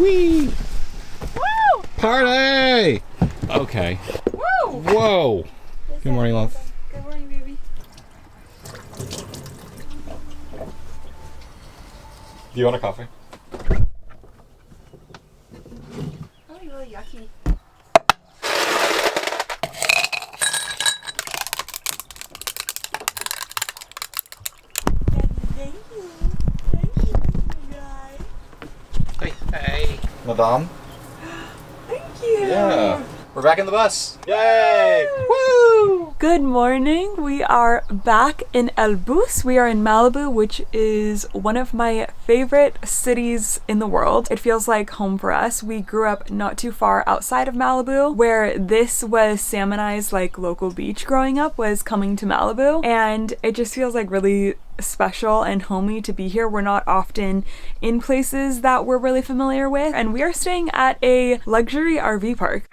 Whee! Woo! Party! Okay. Woo! Whoa! Good morning, love. Good morning, baby. Do you want a coffee? Probably really yucky. Thank you. Thank you, guys. Hey. Madame? Thank you. Yeah. We're back in the bus. Yay! Woo! Good morning. We are back in El Bus. We are in Malibu, which is one of my favorite cities in the world. It feels like home for us. We grew up not too far outside of Malibu, where this was Sam and I's like local beach growing up, was coming to Malibu, and it just feels like really special and homey to be here. We're not often in places that we're really familiar with, and we are staying at a luxury RV park.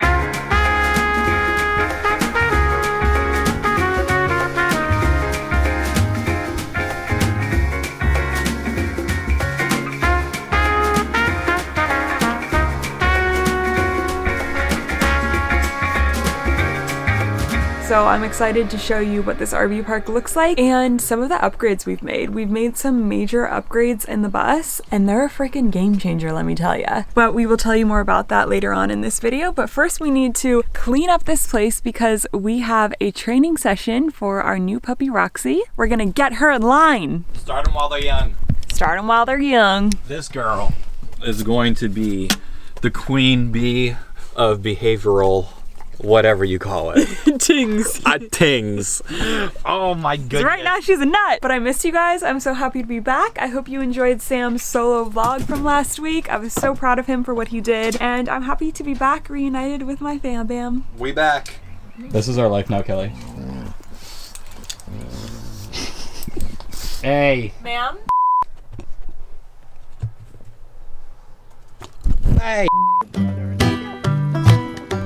So I'm excited to show you what this RV park looks like and some of the upgrades we've made. We've made some major upgrades in the bus, and they're a freaking game changer, let me tell you. But we will tell you more about that later on in this video. But first we need to clean up this place because we have a training session for our new puppy, Roxy. We're gonna get her in line. Start them while they're young. Start them while they're young. This girl is going to be the queen bee of behavioral, whatever you call it. Tings. Tings. Oh my goodness. Right now she's a nut. But I missed you guys. I'm so happy to be back. I hope you enjoyed Sam's solo vlog from last week. I was so proud of him for what he did. And I'm happy to be back reunited with my fam bam. We back. This is our life now, Kelly. Hey. Ma'am? Hey.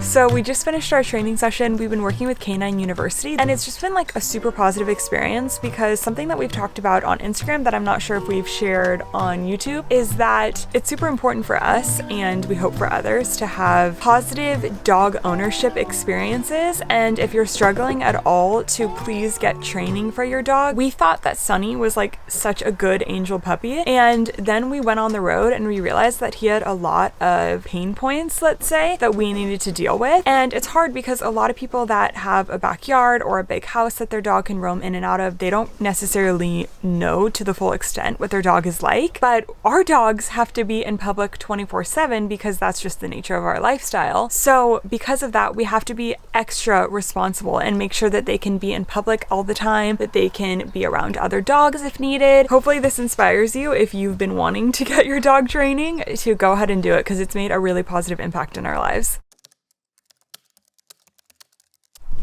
So we just finished our training session. We've been working with K9 University, and it's just been like a super positive experience because something that we've talked about on Instagram that I'm not sure if we've shared on YouTube is that it's super important for us, and we hope for others, to have positive dog ownership experiences. And if you're struggling at all to please get training for your dog, we thought that Sunny was like such a good angel puppy, and then we went on the road and we realized that he had a lot of pain points, let's say, that we needed to deal with. And it's hard because a lot of people that have a backyard or a big house that their dog can roam in and out of, they don't necessarily know to the full extent what their dog is like. But our dogs have to be in public 24/7 because that's just the nature of our lifestyle. So because of that, we have to be extra responsible and make sure that they can be in public all the time, that they can be around other dogs if needed. Hopefully this inspires you, if you've been wanting to get your dog training, to go ahead and do it because it's made a really positive impact in our lives.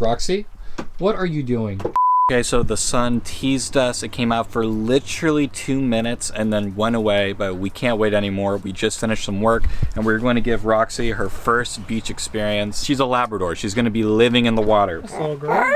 Roxy, what are you doing? Okay, so the sun teased us. It came out for literally 2 minutes and then went away, but we can't wait anymore. We just finished some work and we're going to give Roxy her first beach experience. She's a Labrador. She's going to be living in the water. So great.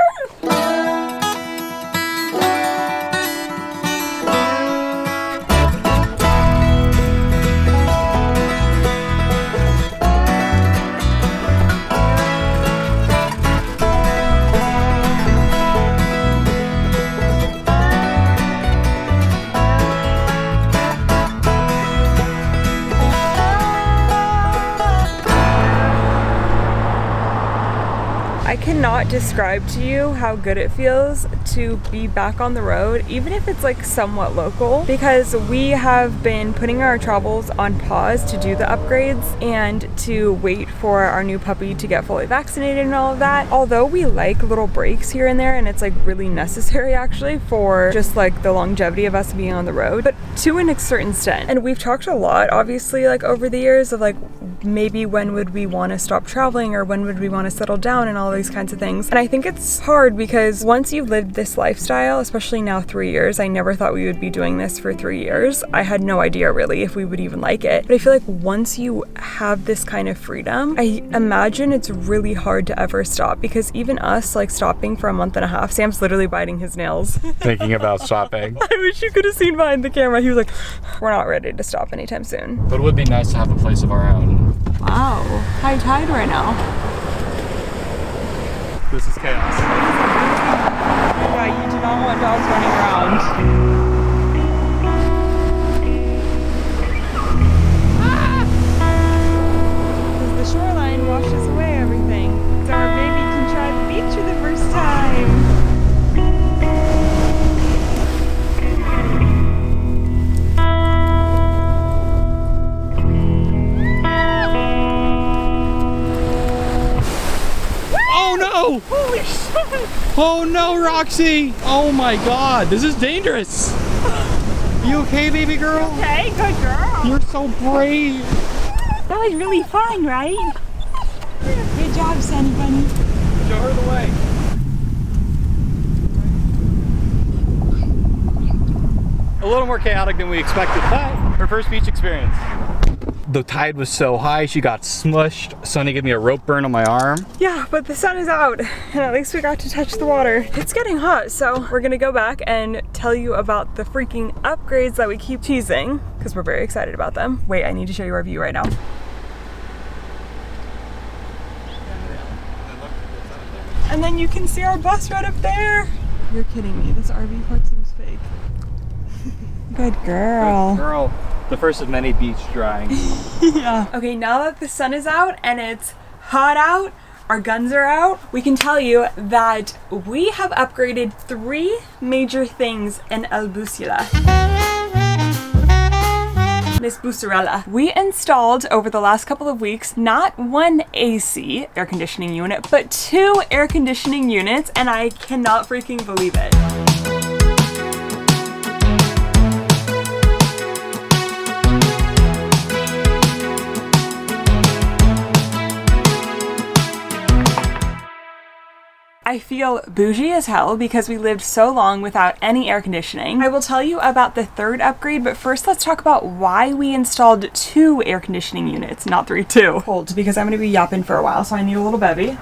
I cannot describe to you how good it feels to be back on the road, even if it's like somewhat local, because we have been putting our travels on pause to do the upgrades and to wait for our new puppy to get fully vaccinated and all of that. Although we like little breaks here and there, and it's like really necessary actually for just like the longevity of us being on the road, but to a certain extent. And we've talked a lot, obviously, like over the years of like maybe when would we want to stop traveling or when would we want to settle down and all these kinds of things. things. And I think it's hard because once you've lived this lifestyle, especially now 3 years, I never thought we would be doing this for 3 years. I had no idea really if we would even like it. But I feel like once you have this kind of freedom, I imagine it's really hard to ever stop, because even us like stopping for a month and a half, Sam's literally biting his nails. Thinking about stopping. I wish you could have seen behind the camera. He was like, we're not ready to stop anytime soon. But it would be nice to have a place of our own. Wow, high tide right now. This is chaos. Yeah, you do not want dogs running around. Because the shoreline washes away everything. So our baby can try the beach for the first time. Oh no! Holy shit! Oh no, Roxy! Oh my god, this is dangerous! You okay, baby girl? Okay, good girl. You're so brave! That was really fun, right? Good job, Sunny Bunny. Show her the way. A little more chaotic than we expected, but her first beach experience. The tide was so high, she got smushed. Sunny gave me a rope burn on my arm. Yeah, but the sun is out, and at least we got to touch the water. It's getting hot, so we're gonna go back and tell you about the freaking upgrades that we keep teasing, because we're very excited about them. Wait, I need to show you our view right now. And then you can see our bus right up there. You're kidding me, this RV park seems fake. Good girl. Good girl. The first of many beach drying. Yeah. Okay, now that the sun is out and it's hot out, our guns are out, we can tell you that we have upgraded 3 major things in El Busula. Miss Busarella. We installed over the last couple of weeks not 1 AC air conditioning unit, but 2 air conditioning units, and I cannot freaking believe it. I feel bougie as hell because we lived so long without any air conditioning. I will tell you about the 3rd upgrade, but first let's talk about why we installed 2 air conditioning units, not 3, 2. Hold, because I'm gonna be yapping for a while, so I need a little bevy.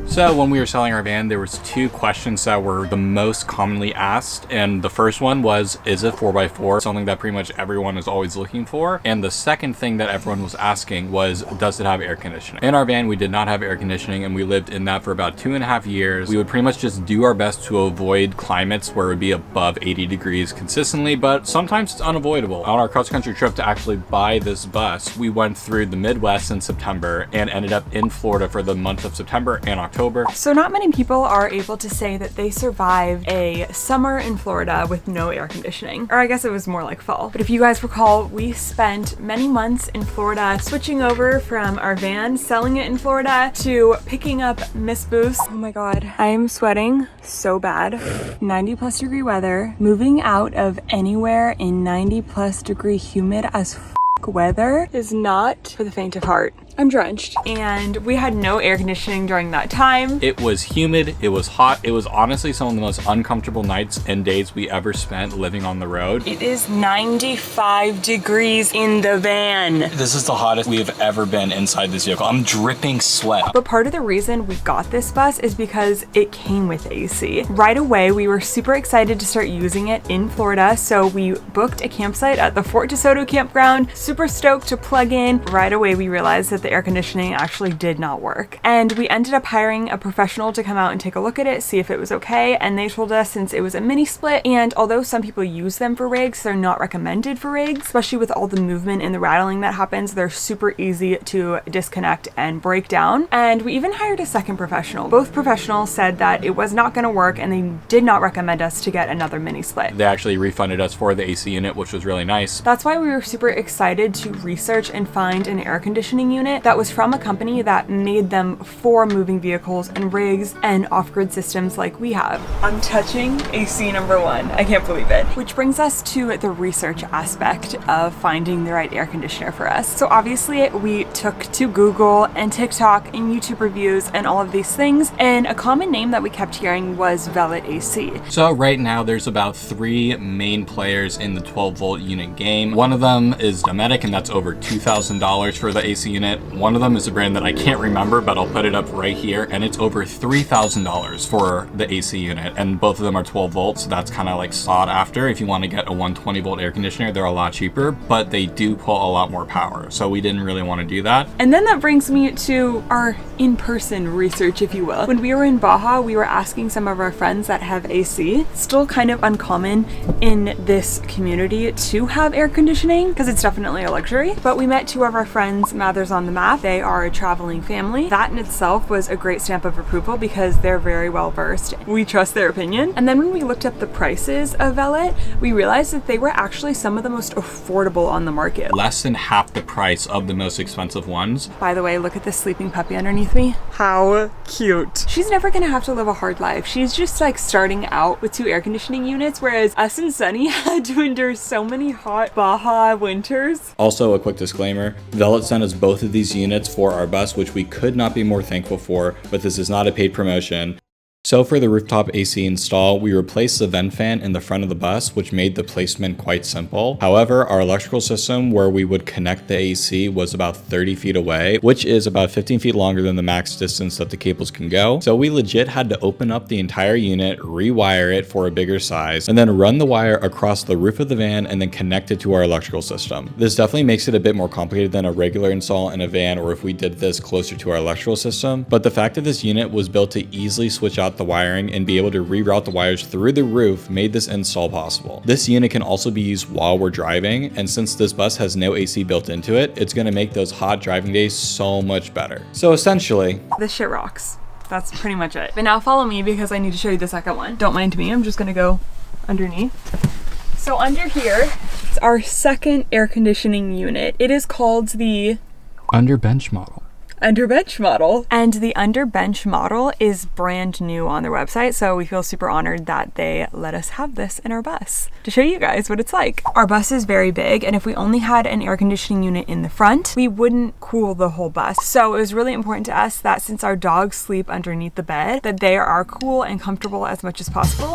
So when we were selling our van, there was 2 questions that were the most commonly asked. And the first one was, is it 4x4? Something that pretty much everyone is always looking for. And the second thing that everyone was asking was, does it have air conditioning? In our van, we did not have air conditioning, and we lived in that for about 2.5 years. We would pretty much just do our best to avoid climates where it would be above 80 degrees consistently, but sometimes it's unavoidable. On our cross-country trip to actually buy this bus, we went through the Midwest in September and ended up in Florida for the month of September and October. So not many people are able to say that they survived a summer in Florida with no air conditioning. Or I guess it was more like fall. But if you guys recall, we spent many months in Florida switching over from our van, selling it in Florida, to picking up Miss Boost. Oh my god, I am sweating so bad. 90+ degree weather, moving out of anywhere in 90+ degree humid as weather is not for the faint of heart. I'm drenched, and we had no air conditioning during that time. It was humid, it was hot, it was honestly some of the most uncomfortable nights and days we ever spent living on the road. It is 95 degrees in the van. This is the hottest we have ever been inside this vehicle. I'm dripping sweat. But part of the reason we got this bus is because it came with AC. Right away, we were super excited to start using it in Florida, so we booked a campsite at the Fort DeSoto campground, super stoked to plug in. Right away, we realized that the air conditioning actually did not work. And we ended up hiring a professional to come out and take a look at it, see if it was okay. And they told us since it was a mini split, and although some people use them for rigs, they're not recommended for rigs, especially with all the movement and the rattling that happens. They're super easy to disconnect and break down. And we even hired a second professional. Both professionals said that it was not going to work, and they did not recommend us to get another mini split. They actually refunded us for the AC unit, which was really nice. That's why we were super excited to research and find an air conditioning unit, unit that was from a company that made them for moving vehicles and rigs and off-grid systems like we have. I'm touching AC number 1. I can't believe it. Which brings us to the research aspect of finding the right air conditioner for us. So obviously we took to Google and TikTok and YouTube reviews and all of these things, and a common name that we kept hearing was Velit AC. So right now there's about 3 main players in the 12 volt unit game. One of them is Dometic, and that's over $2,000 for the AC unit. One of them is a brand that I can't remember, but I'll put it up right here, and it's over $3,000 for the AC unit, and both of them are 12 volts, so that's kind of like sought after. If you want to get a 120 volt air conditioner, they're a lot cheaper, but they do pull a lot more power, so we didn't really want to do that. And then that brings me to our in-person research, if you will. When we were in Baja, we were asking some of our friends that have AC. Still kind of uncommon in this community to have air conditioning because it's definitely a luxury, but we met 2 of our friends, Mathers on the Map. They are a traveling family. That in itself was a great stamp of approval because they're very well versed. We trust their opinion. And then when we looked up the prices of Velit, we realized that they were actually some of the most affordable on the market. Less than half the price of the most expensive ones. By the way, look at this sleeping puppy underneath me. How cute. She's never gonna have to live a hard life. She's just like starting out with 2 air conditioning units, whereas us and Sunny had to endure so many hot Baja winters. Also, a quick disclaimer, Velit sent us both of these units for our bus, which we could not be more thankful for, but this is not a paid promotion. So for the rooftop AC install, we replaced the vent fan in the front of the bus, which made the placement quite simple. However, our electrical system where we would connect the AC was about 30 feet away, which is about 15 feet longer than the max distance that the cables can go. So we legit had to open up the entire unit, rewire it for a bigger size, and then run the wire across the roof of the van and then connect it to our electrical system. This definitely makes it a bit more complicated than a regular install in a van, or if we did this closer to our electrical system. But the fact that this unit was built to easily switch out the wiring and be able to reroute the wires through the roof made this install possible. This unit can also be used while we're driving, and since this bus has no AC built into it, it's going to make those hot driving days so much better. So essentially, this shit rocks. That's pretty much it. But now follow me because I need to show you the second one. Don't mind me, I'm just gonna go underneath. So under here, it's our second air conditioning unit. It is called the Underbench model. Underbench model. And the Underbench model is brand new on their website, so we feel super honored that they let us have this in our bus to show you guys what it's like. Our bus is very big, and if we only had an air conditioning unit in the front, we wouldn't cool the whole bus. So it was really important to us that since our dogs sleep underneath the bed, that they are cool and comfortable as much as possible.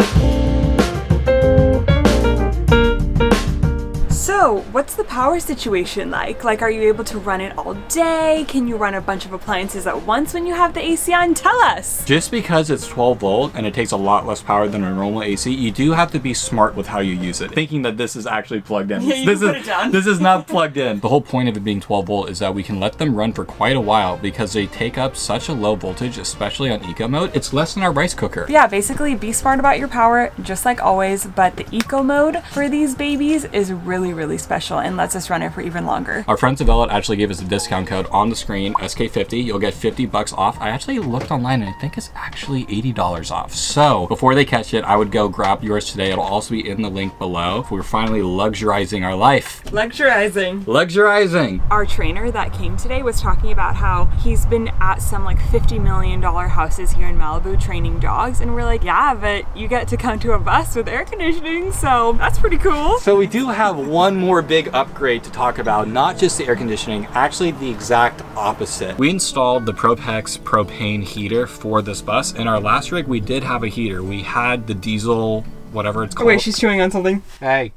So, what's the power situation like? Like, are you able to run it all day? Can you run a bunch of appliances at once when you have the AC on? Tell us! Just because it's 12 volt and it takes a lot less power than a normal AC, you do have to be smart with how you use it. Thinking that this is actually plugged in. Yeah, you put it down. This is not plugged in. The whole point of it being 12 volt is that we can let them run for quite a while because they take up such a low voltage, especially on eco mode. It's less than our rice cooker. Yeah, basically be smart about your power, just like always, but the eco mode for these babies is really special and lets us run it for even longer. Our friends at Velit actually gave us a discount code on the screen, SK50. You'll get 50 bucks off. I actually looked online and I think it's actually $80 off. So before they catch it, I would go grab yours today. It'll also be in the link below. We're finally luxurizing our life. Luxurizing. Our trainer that came today was talking about how he's been at some like $50 million houses here in Malibu training dogs, and we're like, yeah, but you get to come to a bus with air conditioning, so that's pretty cool. So we do have one more big upgrade to talk about, not just the air conditioning, actually the exact opposite. We installed the Propex propane heater for this bus. In our last rig, we did have a heater. We had the diesel, whatever it's called. Oh wait, she's chewing on something. Hey.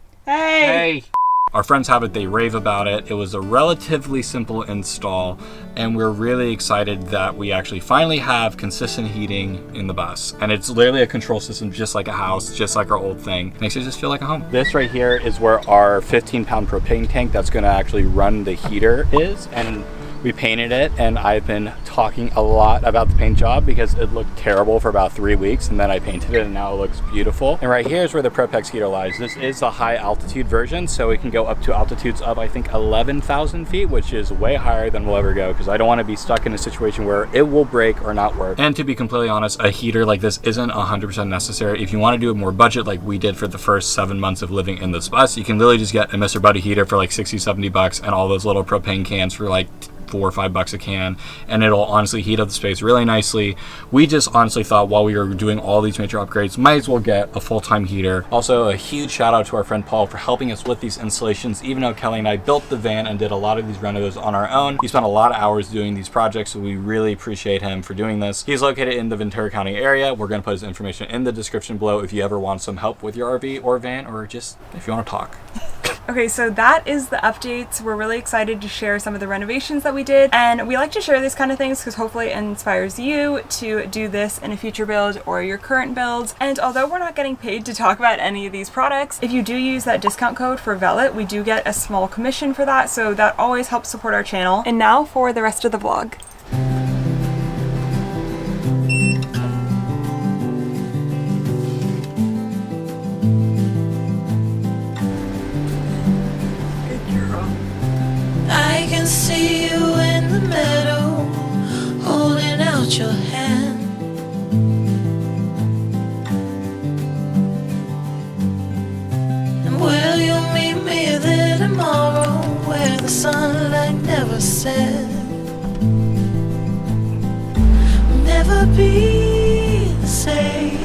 Our friends have it, they rave about it. It was a relatively simple install, and we're really excited that we actually finally have consistent heating in the bus. And it's literally a control system just like a house, just like our old thing. Makes it just feel like a home. This right here is where our 15-pound propane tank that's gonna actually run the heater is, and we painted it, and I've been talking a lot about the paint job because it looked terrible for about 3 weeks, and then I painted it and now it looks beautiful. And right here is where the Propex heater lies. This is the high altitude version, so it can go up to altitudes of I think 11,000 feet, which is way higher than we'll ever go because I don't want to be stuck in a situation where it will break or not work. And to be completely honest, a heater like this isn't 100% necessary. If you want to do it more budget like we did for the first 7 months of living in this bus, you can literally just get a Mr. Buddy heater for like 60, 70 bucks and all those little propane cans for like 4 or 5 bucks a can, and it'll honestly heat up the space really nicely. We just honestly thought while we were doing all these major upgrades, might as well get a full-time heater. Also, a huge shout out to our friend Paul for helping us with these installations. Even though Kelly and I built the van and did a lot of these renos on our own, he spent a lot of hours doing these projects, so we really appreciate him for doing this. He's located in the Ventura County area. We're going to put his information in the description below if you ever want some help with your RV or van, or just if you want to talk. Okay, so that is the updates. We're really excited to share some of the renovations that we did, and we like to share these kind of things because hopefully it inspires you to do this in a future build or your current builds. And although we're not getting paid to talk about any of these products, if you do use that discount code for Velit, we do get a small commission for that, so that always helps support our channel. And now for the rest of the vlog. I can see you in the meadow, holding out your hand. And will you meet me there tomorrow, where the sunlight never set? Will never be the same.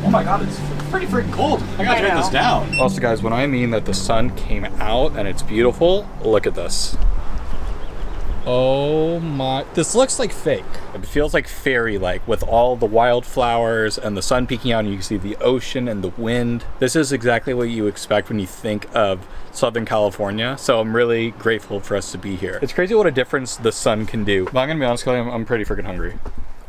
Oh my god, it's pretty freaking cold. I gotta turn this down. Also guys, when I mean that the sun came out and it's beautiful, look at this. Oh my, this looks like fake. It feels like fairy-like with all the wildflowers and the sun peeking out, and you can see the ocean and the wind. This is exactly what you expect when you think of Southern California, so I'm really grateful for us to be here. It's crazy what a difference the sun can do. But I'm gonna be honest with you, I'm pretty freaking hungry.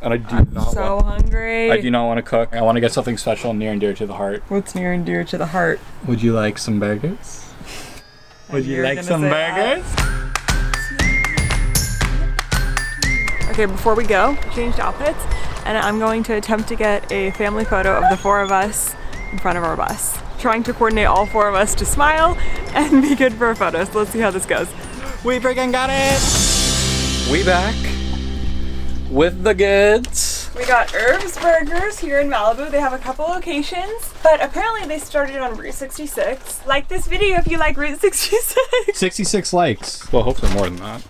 And I'm so hungry. I do not want to cook. I want to get something special near and dear to the heart. What's near and dear to the heart? Would you like some burgers? Would you like some burgers? Okay, before we go, we changed outfits, and I'm going to attempt to get a family photo of the 4 of us in front of our bus. Trying to coordinate all 4 of us to smile and be good for a photo. So let's see how this goes. We freaking got it! We back with the goods. We got Herb's Burgers here in Malibu. They have a couple locations, but apparently they started on Route 66. Like this video if you like Route 66. 66 likes. Well, hopefully more than that.